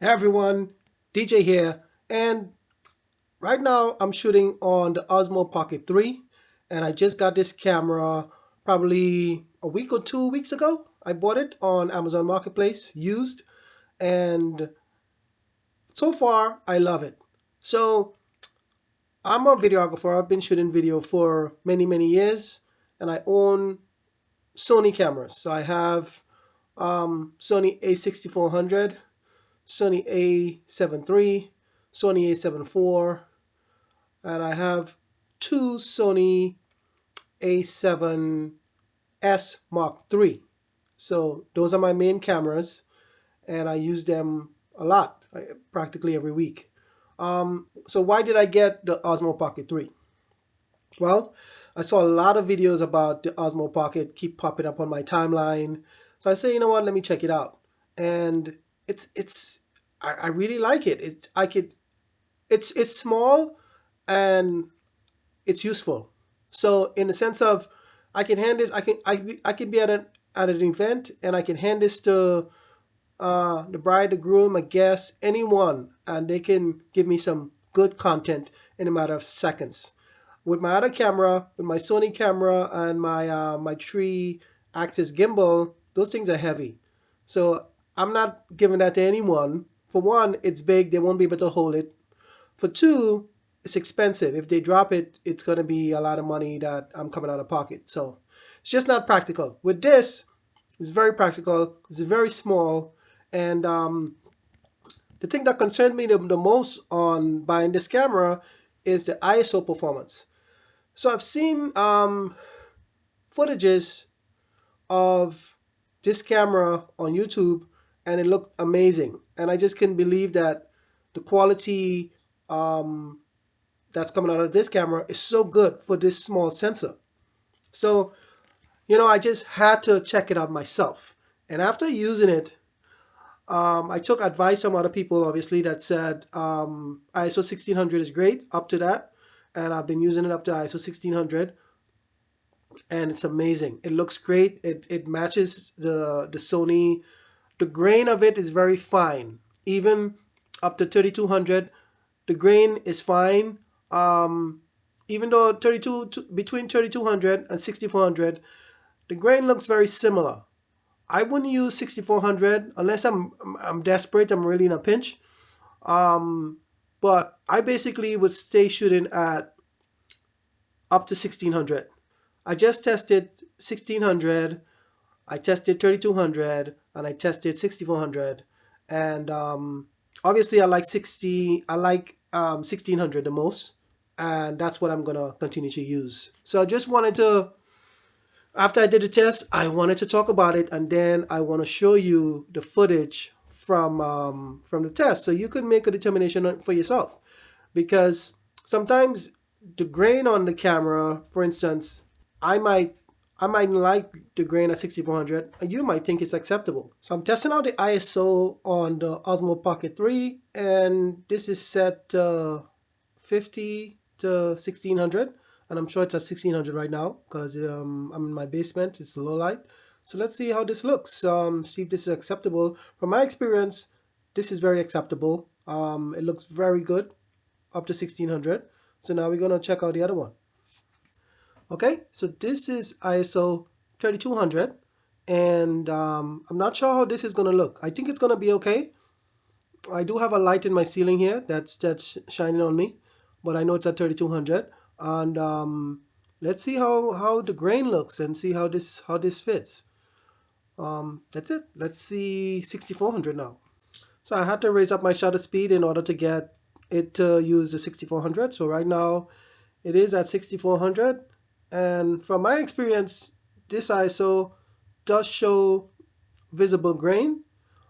Hey everyone, DJ here, and right now I'm shooting on the Osmo Pocket 3, and I just got this camera probably a week or 2 weeks ago. I bought it on Amazon Marketplace used, and so far I love it. So I'm a videographer. I've been shooting video for many years, and I own Sony cameras. So I have Sony A6400, Sony A7 III, Sony A7 IV, and I have two Sony A7S Mark III. So those are my main cameras, and I use them a lot, practically every week. So why did I get the Osmo Pocket 3? Well, I saw a lot of videos about the Osmo Pocket keep popping up on my timeline. So I say, you know what, let me check it out. And I really like it. It's small and it's useful. So in the sense of I can hand this, I can be at an event and I can hand this to the bride, the groom, a guest, anyone, and they can give me some good content in a matter of seconds. With my other camera, with my Sony camera and my three axis gimbal, those things are heavy. So I'm not giving that to anyone. For one, it's big; they won't be able to hold it. For two, it's expensive. If they drop it, it's going to be a lot of money that I'm coming out of pocket. So it's just not practical. With this, it's very practical. It's very small. And the thing that concerned me the most on buying this camera is the ISO performance. So I've seen footages of this camera on YouTube, and it looked amazing. And I just can't believe that the quality um, that's coming out of this camera is so good for this small sensor. So, I just had to check it out myself. And after using it, I took advice from other people, obviously, that said ISO 1600 is great up to that. And I've been using it up to ISO 1600, and it's amazing. It looks great. It matches the Sony. The grain of it is very fine. Even up to 3200, the grain is fine. Even though between 3200 and 6400, the grain looks very similar. I wouldn't use 6400 unless I'm desperate. I'm really in a pinch. But I basically would stay shooting at up to 1600. I just tested 1600. I tested 3200, and I tested 6400. And obviously, I like 1600 the most, and that's what I'm gonna continue to use. So I just wanted to, after I did the test, I wanted to talk about it, and then I want to show you the footage from the test, so you can make a determination for yourself. Because sometimes the grain on the camera, for instance, I might I might like the grain at 6400, and you might think it's acceptable. So I'm testing out the ISO on the Osmo Pocket 3, and this is set to 50 to 1600, and I'm sure it's at 1600 right now because I'm in my basement. It's low light. So let's see how this looks. See if this is acceptable. From my experience, this is very acceptable. It looks very good up to 1600. So now we're gonna check out the other one. Okay, so this is ISO 3200, and I'm not sure how this is gonna look. I think it's gonna be okay. I do have a light in my ceiling here that's shining on me, but I know it's at 3200. And let's see how the grain looks and see how this fits. That's it. Let's see 6400 now. So I had to raise up my shutter speed in order to get it to use the 6400. So right now it is at 6400, and from my experience, this ISO does show visible grain,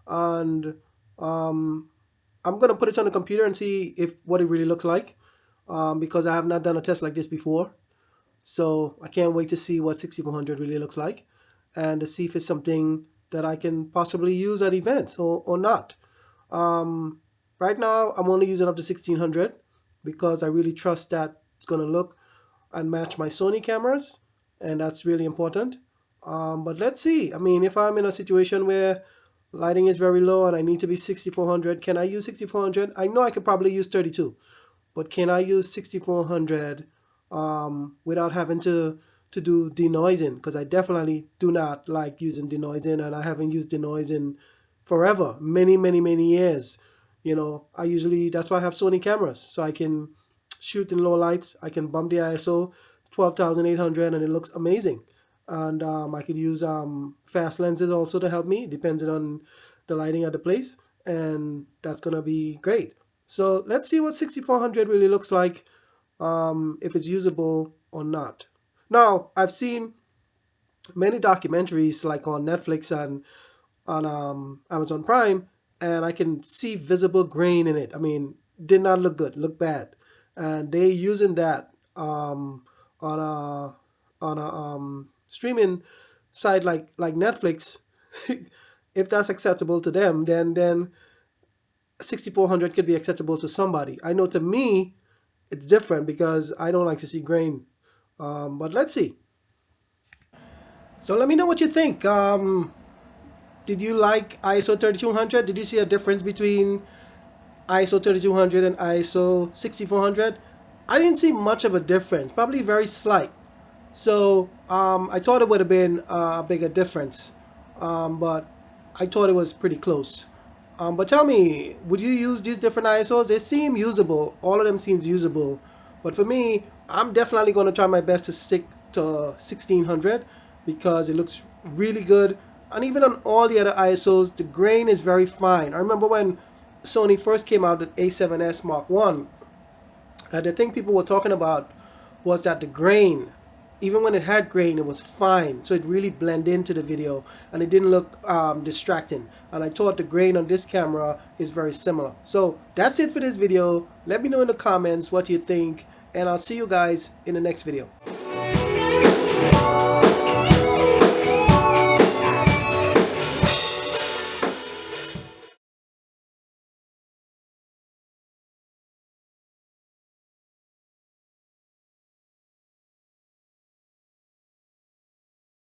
and I'm gonna put it on the computer and see if what it really looks like, because I have not done a test like this before. So I can't wait to see what 6400 really looks like, and to see if it's something that I can possibly use at events or not. Um, right now, I'm only using up to 1600 because I really trust that it's gonna look and match my Sony cameras, and that's really important. But let's see. I mean, if I'm in a situation where lighting is very low and I need to be 6400. Can I use 6400? I know I could probably use 32, but can I use 6400 without having to do denoising? Because I definitely do not like using denoising, and I haven't used denoising forever, many years. I usually, that's why I have Sony cameras, so I can shoot in low lights. I can bump the ISO 12,800 and it looks amazing. And I could use fast lenses also to help me, depending on the lighting at the place, and that's gonna be great. So let's see what 6400 really looks like, if it's usable or not. Now, I've seen many documentaries like on Netflix and on Amazon Prime, and I can see visible grain in it. I mean, did not look good, look bad, and they using that on a streaming site like Netflix. If that's acceptable to them, then 6400 could be acceptable to somebody. I know to me, it's different because I don't like to see grain. But let's see. So let me know what you think. Did you like ISO 3200? Did you see a difference between ISO 3200 and ISO 6400? I didn't see much of a difference, probably very slight. So I thought it would have been a bigger difference, but I thought it was pretty close. But tell me, would you use these different ISOs? They seem usable. All of them seem usable. But for me, I'm definitely going to try my best to stick to 1600 because it looks really good. And even on all the other ISOs, the grain is very fine. I remember when Sony first came out with A7S Mark I, and the thing people were talking about was that the grain, even when it had grain, it was fine. So it really blended into the video and it didn't look distracting. And I thought the grain on this camera is very similar. So that's it for this video. Let me know in the comments what you think, and I'll see you guys in the next video.